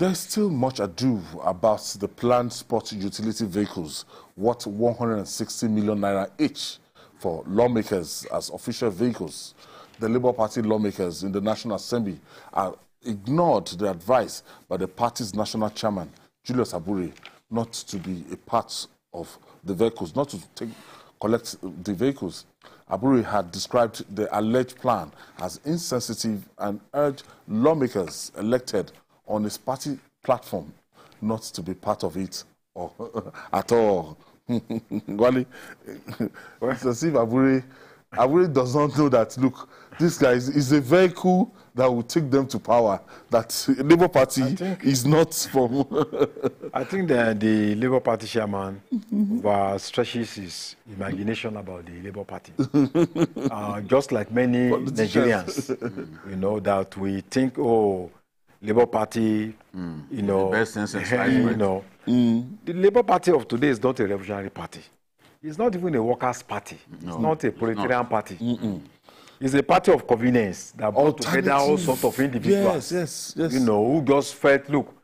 There's still much ado about the planned sport utility vehicles worth 160 million naira each for lawmakers as official vehicles. The Labour Party lawmakers in the National Assembly have ignored the advice by the party's national chairman, Julius Abure, not to be a part of the vehicles, not to collect the vehicles. Abure had described the alleged plan as insensitive and urged lawmakers elected on his party platform not to be part of it or at all. Wally, it's as if Abure does not know that, look, this guy is a vehicle that will take them to power, that Labour Party is not from... I think that the Labour Party chairman stretches his imagination about the Labour Party. Just like many Nigerians, you know, that we think, oh, Labour Party, you know, the best sense you know, the Labour Party of today is not a revolutionary party. It's not even a workers' party. It's not a proletarian party. It's a party of convenience that brought together all sorts of individuals. Yes. You know, who just felt, look,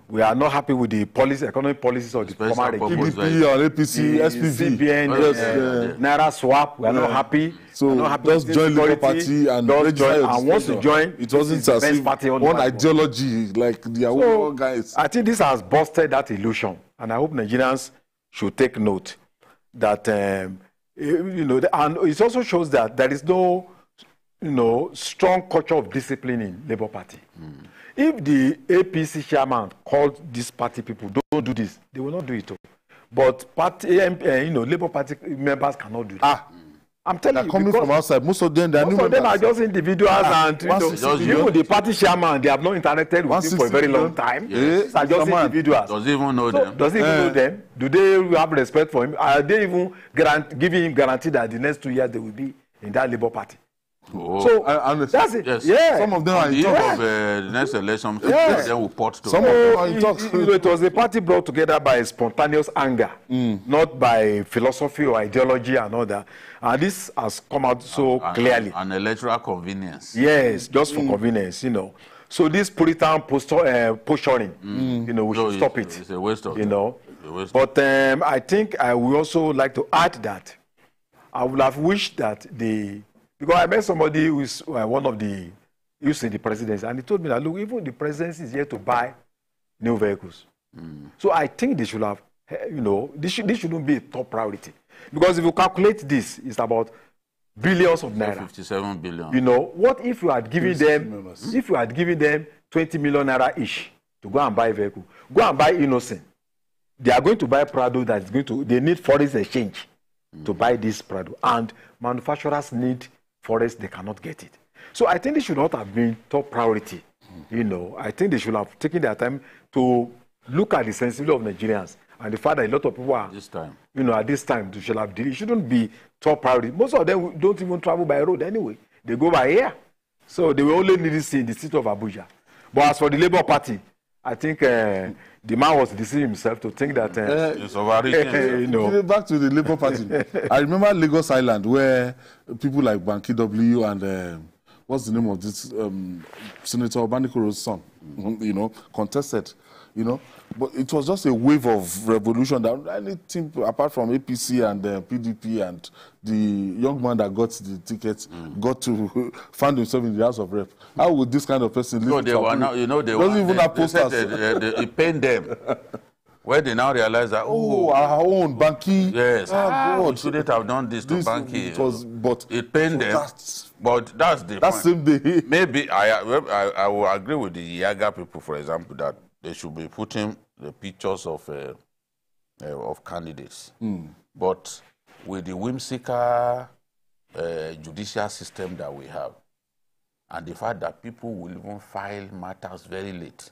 we are not happy with the economic policies of the former regime. PDP or APC, SPV, CBN, Naira swap. We are not happy. So just join Labour Party and once you join, it wasn't as if one ideology like the old guys. I think this has busted that illusion, and I hope Nigerians should take note that you know, and it also shows that there is no, you know, strong culture of discipline in Labour Party. If the APC chairman called these party people, don't do this, they will not do it. But party, you know, Labour Party members cannot do that. I'm telling you, coming from outside, most of them are just individuals, and you know, the party chairman, they have not interacted with him for a very long time. These are just individuals. Does he even know them? Does he even know them? Do they have respect for him? Are they even giving him guarantee that the next 2 years they will be in that Labour Party? So that's it. Yes. Yeah. Some of them are in talk of the next election. They will port to. Some of them are in talks. It was a party brought together by spontaneous anger, not by philosophy or ideology and all that. And this has come out so clearly. An electoral convenience. Yes, just for convenience, you know. So this Puritan posturing, you know, we should stop it. It's a waste of time. You know. But I think I would also like to add that I would have wished that because I met somebody who is one of the youths in the presidency, and he told me that, look, even the presidency is here to buy new vehicles. So I think they should have, you know, this shouldn't be a top priority. Because if you calculate this, it's about billions of naira. 57 billion. You know, what if you had given them, 20 million naira each to go and buy a vehicle? Go and buy Innocent. They are going to buy Prado that is going to, they need foreign exchange to buy this Prado. And manufacturers need forest, they cannot get it. So I think they should not have been top priority. You know, I think they should have taken their time to look at the sensibility of Nigerians and the fact that a lot of people are, this time, you know, at this time, they should have, it shouldn't be top priority. Most of them don't even travel by road anyway. They go by air. So they will only need this in the city of Abuja. But as for the Labour Party, I think the man was deceiving himself to think that it's overreaching. You know. Back to the Labour Party. I remember Lagos Island, where people like Banky W and what's the name of this Senator Obanikoro's son, you know, contested, you know. But it was just a wave of revolution that anything apart from APC and PDP and the young man that got the ticket got to find himself in the House of Rep. How would this kind of person live? No, they were not, you know, they said it pained them. Where they now realize that, our own Banky. Yes, we shouldn't have done this to Banky. It pained them. But that's the point. Same day. Maybe I will agree with the Yaga people, for example, that they should be putting the pictures of candidates. But with the whimsical judicial system that we have, and the fact that people will even file matters very late.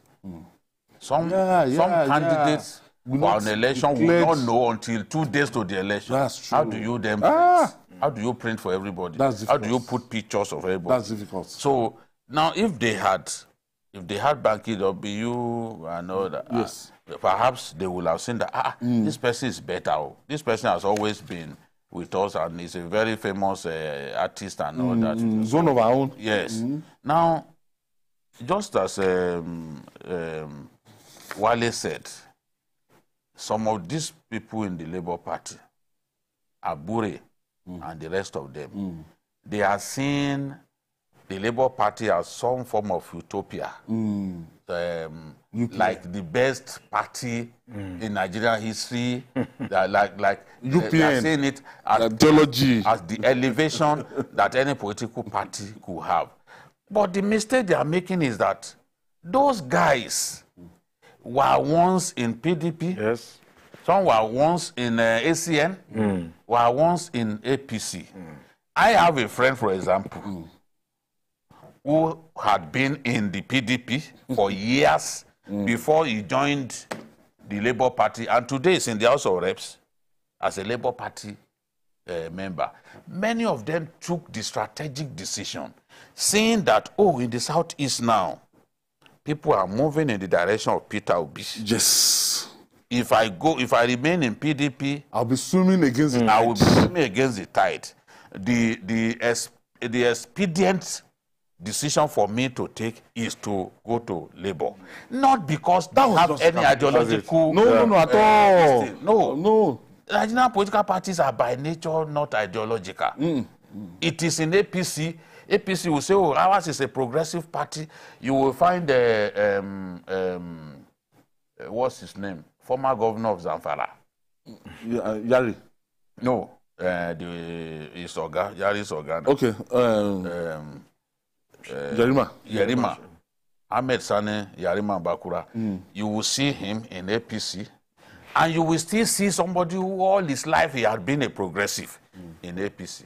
Some candidates for an election will not know until 2 days to the election. That's true. How do you then print? How do you print for everybody? That's difficult. How do you put pictures of everybody? That's difficult. So now, if they had Banky W and all that, yes, perhaps they will have seen that this person is better. This person has always been with us and is a very famous artist and all that. One of our own. Yes. Now, just as Wale said, some of these people in the Labour Party, Abure and the rest of them, they are seeing the Labour Party as some form of utopia, like the best party in Nigerian history. They are they are seeing it as, ideology, as the elevation that any political party could have. But the mistake they are making is that those guys were once in PDP. Yes. Some were once in ACN, were once in APC. I have a friend, for example, who had been in the PDP for years before he joined the Labour Party, and today is in the House of Reps as a Labour Party member. Many of them took the strategic decision, seeing that, oh, in the Southeast now, people are moving in the direction of Peter Obi. yes. If I remain in PDP, I'll be swimming against the I will be tide. swimming against the tide. The expedient decision for me to take is to go to Labour, not because they have just any ideological. No, at all. No. No. Nigerian political parties are by nature not ideological. It is in APC. APC will say, oh, ours is a progressive party. You will find what's his name? Former governor of Zamfara. Yari. No, his Oga, Yari's Oga. Okay. Yarima. Yarima. Ahmed Sane, Yarima Bakura. You will see him in APC, and you will still see somebody who all his life he had been a progressive in APC.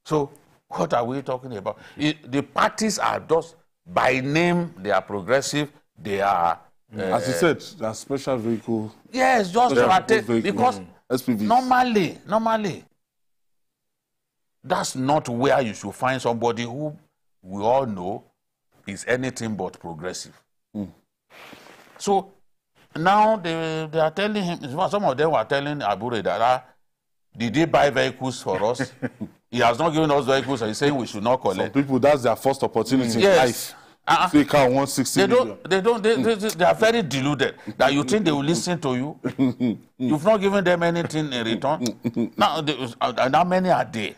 So, what are we talking about? The parties are just, by name, they are progressive, they are... As you said, that special vehicle. Yes, just Special to vehicle. because SPVs. normally, that's not where you should find somebody who we all know is anything but progressive. So now they are telling him, some of them were telling Abure that, did he buy vehicles for us? He has not given us vehicles, and he's saying we should not collect. Some people, that's their first opportunity in Yes. life. They car 160 million. They are very deluded that you think they will listen to you. You've not given them anything in return. Now, how many are there?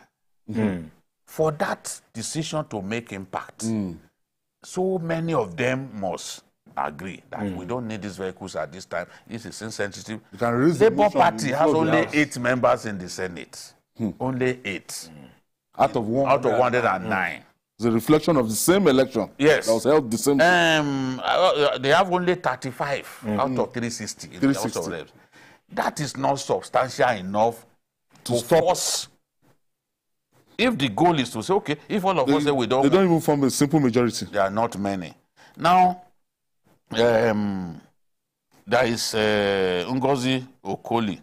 For that decision to make impact, so many of them must agree that we don't need these vehicles at this time. This is insensitive. You can raise the Labour motion Party has before the only House. 8 members in the Senate. Only 8 Out of 109. It's a reflection of the same election. Yes. That was held the same. They have only 35 out of 360 in the House of 360. Reps. That is not substantial enough to stop. force. If the goal is to say, okay, if all of us say we don't, They don't even form a simple majority. there are not many. Now, there is Ngozi Okoli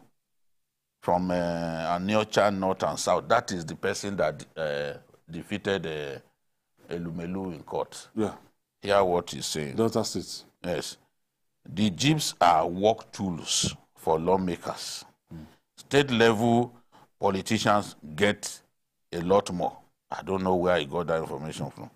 from Aniocha North and South. That is the person that defeated Elumelu in court. Yeah. Hear what he's saying. Delta State. Yes. The jeeps are work tools for lawmakers. State level politicians get a lot more. I don't know where he got that information from.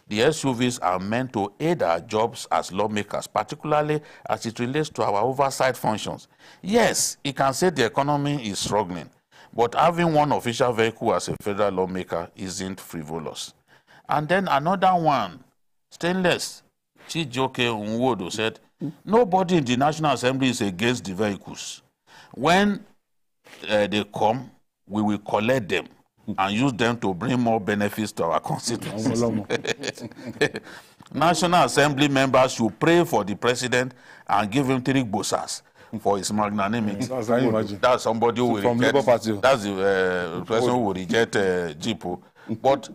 The SUVs are meant to aid our jobs as lawmakers, particularly as it relates to our oversight functions. Yes, it can say the economy is struggling, but having one official vehicle as a federal lawmaker isn't frivolous. And then another one, Stainless, Chijoke Nwodo said, nobody in the National Assembly is against the vehicles. When they come, we will collect them and use them to bring more benefits to our constituents. National Assembly members should pray for the president and give him 3 bosas for his magnanimity. Can you imagine? That's somebody who will From reject. Labour Party. That's the person who will reject Jipo. But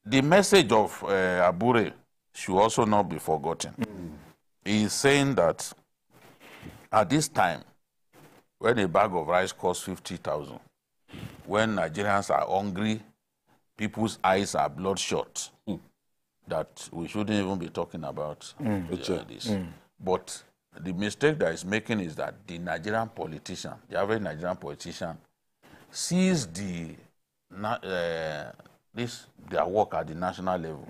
the message of Abure should also not be forgotten. He is saying that at this time, when a bag of rice costs 50,000, when Nigerians are hungry, people's eyes are bloodshot, that we shouldn't even be talking about this. But the mistake that is making is that the Nigerian politician, the average Nigerian politician, sees their work at the national level.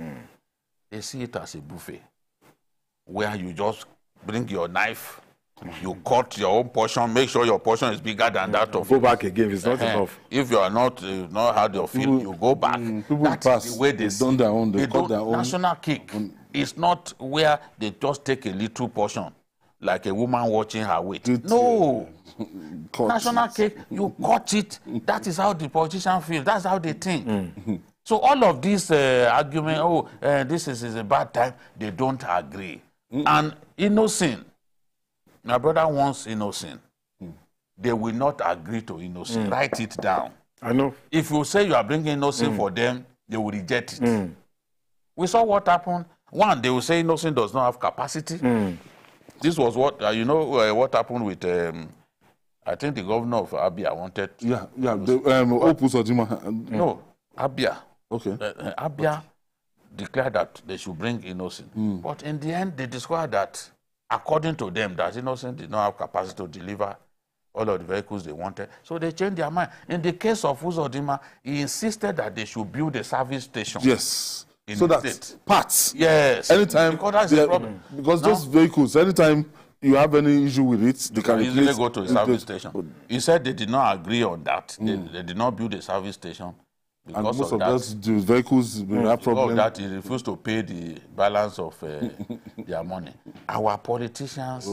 They see it as a buffet where you just bring your knife, you cut your own portion, make sure your portion is bigger than that of Go back again, it's not enough. If you are not had your fill, you go back. People That pass, is the way they've done their own, they cut their own. National cake is not where they just take a little portion, like a woman watching her weight. No. National cake, you cut it. That is how the politician feels. That's how they think. So all of this argument, this is a bad time, they don't agree. And innocent, my brother wants innocent. They will not agree to innocent. Write it down. I know. If you say you are bringing innocent for them, they will reject it. We saw what happened. One, they will say innocent does not have capacity. This was what, what happened with, I think the governor of Abia wanted. Opus Ojima. No, Abia. Okay. Abia declared that they should bring innocent. But in the end, they discovered that, according to them, that innocent did not have capacity to deliver all of the vehicles they wanted. So they changed their mind. In the case of Uzodinma, he insisted that they should build a service station. Yes. In So the that state. parts. Yes. Anytime. Because that's the problem. Because those vehicles, anytime you have any issue with it, they can easily go to a service station. He said they did not agree on that. They did not build a service station. And most of those vehicles have problems. That he refused to pay the balance of their money. Our politicians,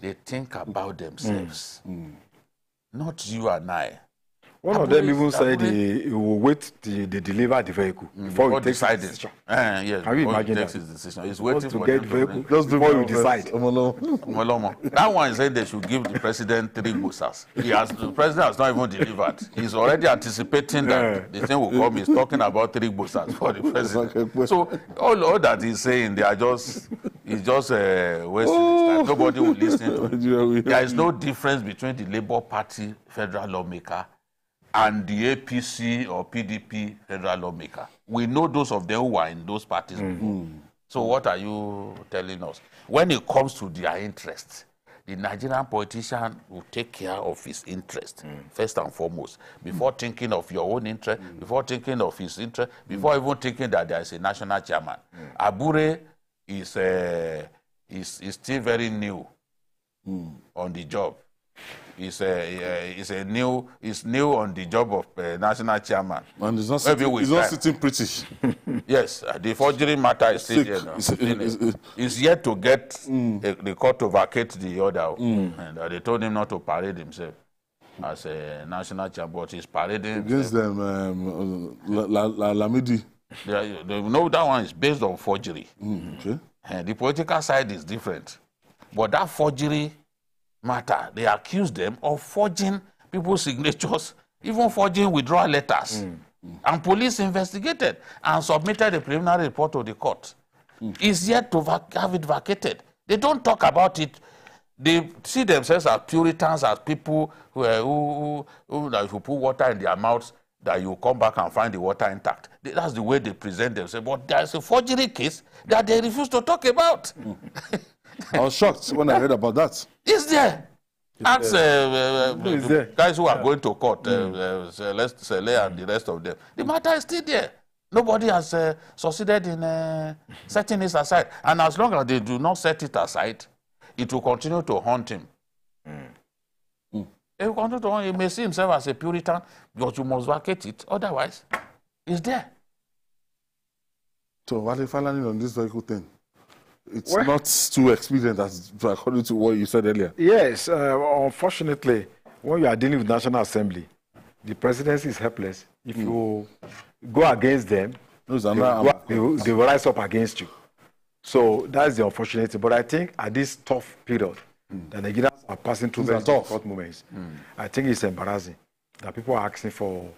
they think about themselves, not you and I. One of them even said he will wait till they deliver the vehicle before he takes his decision. Yes, can you imagine that? His decision. He's waiting to for get vehicle just before you decide. That one said they should give the president 3 boosters. The president has not even delivered. He's already anticipating that the thing will come. He's talking about 3 boosters for the president. So all that he's saying, they are just wasting his time. Nobody will listen to him. There is no difference between the Labour Party federal lawmaker and the APC or PDP federal lawmaker. We know those of them who are in those parties before. So what are you telling us? When it comes to their interests, the Nigerian politician will take care of his interest first and foremost, before thinking of your own interest, before thinking of his interest, before even thinking that there is a national chairman. Abure is still very new on the job. He's new on the job of national chairman. And he's not sitting pretty. Yes, the forgery matter is still there. He's yet to get the court to vacate the order. And they told him not to parade himself as a national chairman, but he's parading against them. Lamidi. They know that one is based on forgery. Okay. And the political side is different. But that forgery matter, they accuse them of forging people's signatures, even forging withdrawal letters. And police investigated and submitted a preliminary report to the court. It's yet to have it vacated. They don't talk about it. They see themselves as Puritans, as people who if you put water in their mouths, that you come back and find the water intact. That's the way they present themselves. But there's a forgery case that they refuse to talk about. I was shocked when I read about that. It's there. Ask guys who are going to court, Sele and the rest of them. The matter is still there. Nobody has succeeded in setting it aside. And as long as they do not set it aside, it will continue to haunt him. It will continue to haunt him. He may see himself as a Puritan, but you must vacate it. Otherwise, it's there. So what if I landed on this vehicle thing? It's not too expedient as according to what you said earlier. Yes, unfortunately, when you are dealing with National Assembly, the presidency is helpless. If you go against them, they will rise up against you. So that's the unfortunate thing. But I think at this tough period, the Nigerians are passing through very difficult moments. I think it's embarrassing that people are asking for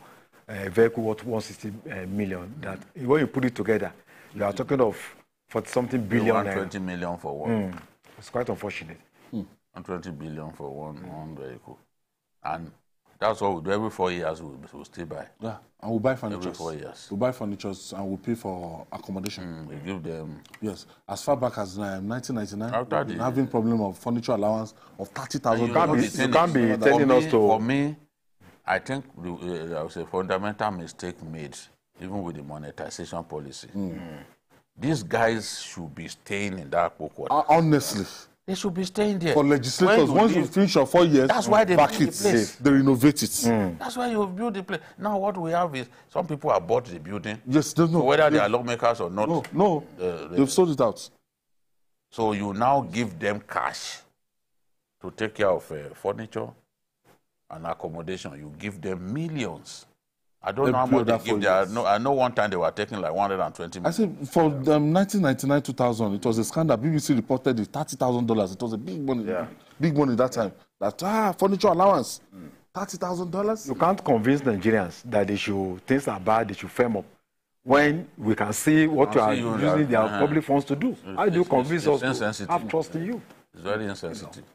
a vehicle worth 160 million. That when you put it together, you are talking of for something billion. 120 million for one. It's quite unfortunate. 120 billion for one vehicle. And that's what we do. Every 4 years we'll still buy. Yeah, and we'll buy furniture. Every 4 years. We'll buy furniture and we'll pay for accommodation. We give them... Yes, as far back as 1999, we're having problem of furniture allowance of 30,000. You can't be telling us to... For me, I think there was a fundamental mistake made, even with the monetization policy. These guys should be staying in that coke water. Honestly. They should be staying there. For legislators, once you finish your 4 years, that's why they back build the place. they renovate it. That's why you build the place. Now what we have is some people have bought the building. Yes, no, So whether they are lawmakers or not. No, they've sold it out. So you now give them cash to take care of furniture and accommodation. You give them millions. I don't know how much they give. I know one time they were taking like 120 million. I said for 1999, 2000, it was a scandal. BBC reported it, $30,000. It was a big money, big money that time. That furniture allowance, $30,000. You can't convince Nigerians that they should things are bad. They should firm up when we can see what you are using their public funds to do. How do you convince us to have trust in you? It's very insensitive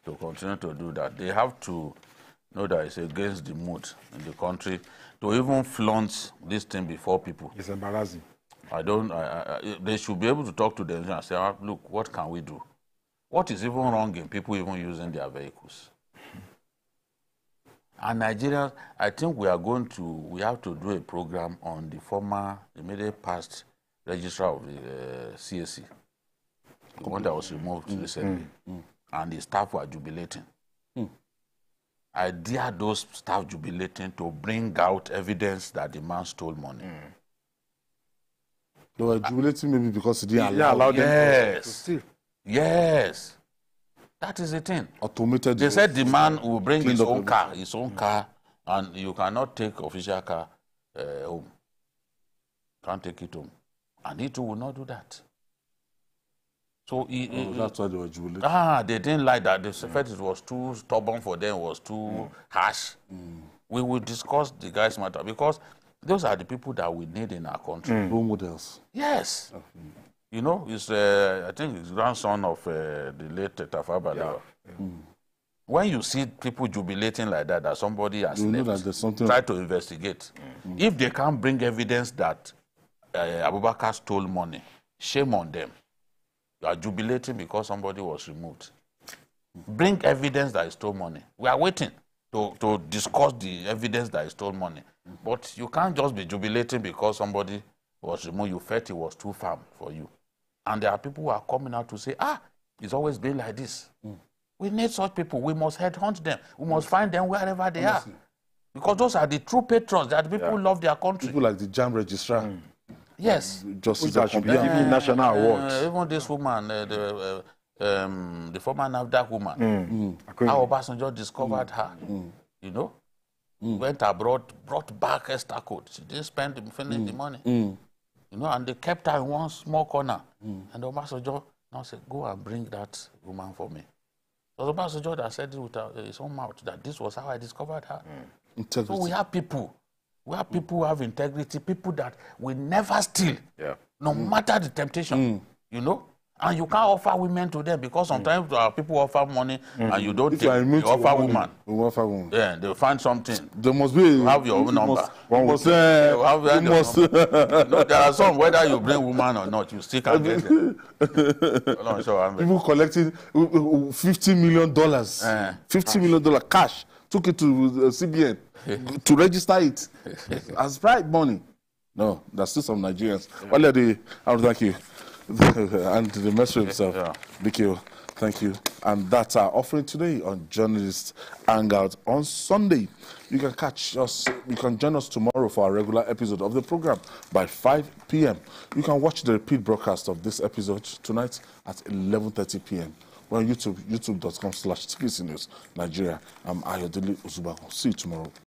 to continue to do that. They have to know that it's against the mood in the country to even flaunt this thing before people. It's embarrassing. They should be able to talk to them and say, look, what can we do? What is even wrong in people even using their vehicles? And Nigerians, I think we have to do a program on the immediate past registrar of the CAC, the one that was removed recently, and the staff were jubilating. I dare those staff jubilating to bring out evidence that the man stole money. They were jubilating maybe because he didn't allow them to steal. Yes. That is the thing. Automated. They said the man will bring his own car, and you cannot take official car home. Can't take it home. And he too will not do that. So that's why they were jubilating. They didn't like that. They felt it was too stubborn for them, was too harsh. We will discuss the guy's matter because those are the people that we need in our country. Role models. Yes. You know, he's, I think he's grandson of the late Tafawa Balewa. When you see people jubilating like that somebody has left, try to investigate. If they can't bring evidence that Abubakar stole money, shame on them. You are jubilating because somebody was removed. Bring evidence that he stole money. We are waiting to discuss the evidence that he stole money. But you can't just be jubilating because somebody was removed. You felt it was too firm for you. And there are people who are coming out to say, it's always been like this. We need such people. We must headhunt them. We must find them wherever they are. Because those are the true patrons, that people who love their country. People like the JAM registrar. Yes. Justice should be giving national awards. Even this woman, the former NAFDAC woman, how Obasanjo discovered her, you know, went abroad, brought back Esther code. She didn't finish the money. You know, and they kept her in one small corner. And Obasanjo now said, go and bring that woman for me. So Obasanjo that said it with his own mouth that this was how I discovered her. So we have people. We have people who have integrity, people that will never steal, no matter the temptation, you know. And you can't offer women to them because sometimes people offer money and you don't take, you offer woman. Yeah, they'll find something. There must be you have your own number. No, there are some, whether you bring woman or not, you still can't get them. People collecting $50 million, $50 million cash, took it to CBN to register it as bribe money. No, there's still some Nigerians. Well, I would thank you. And the messenger himself, Bikio, thank you. And that's our offering today on Journalist Hangout on Sunday. You can catch us, you can join us tomorrow for our regular episode of the program by 5 p.m. You can watch the repeat broadcast of this episode tonight at 11:30 p.m. We're on YouTube, youtube.com/TKC News Nigeria. I'm Ayodele Uzubako. See you tomorrow.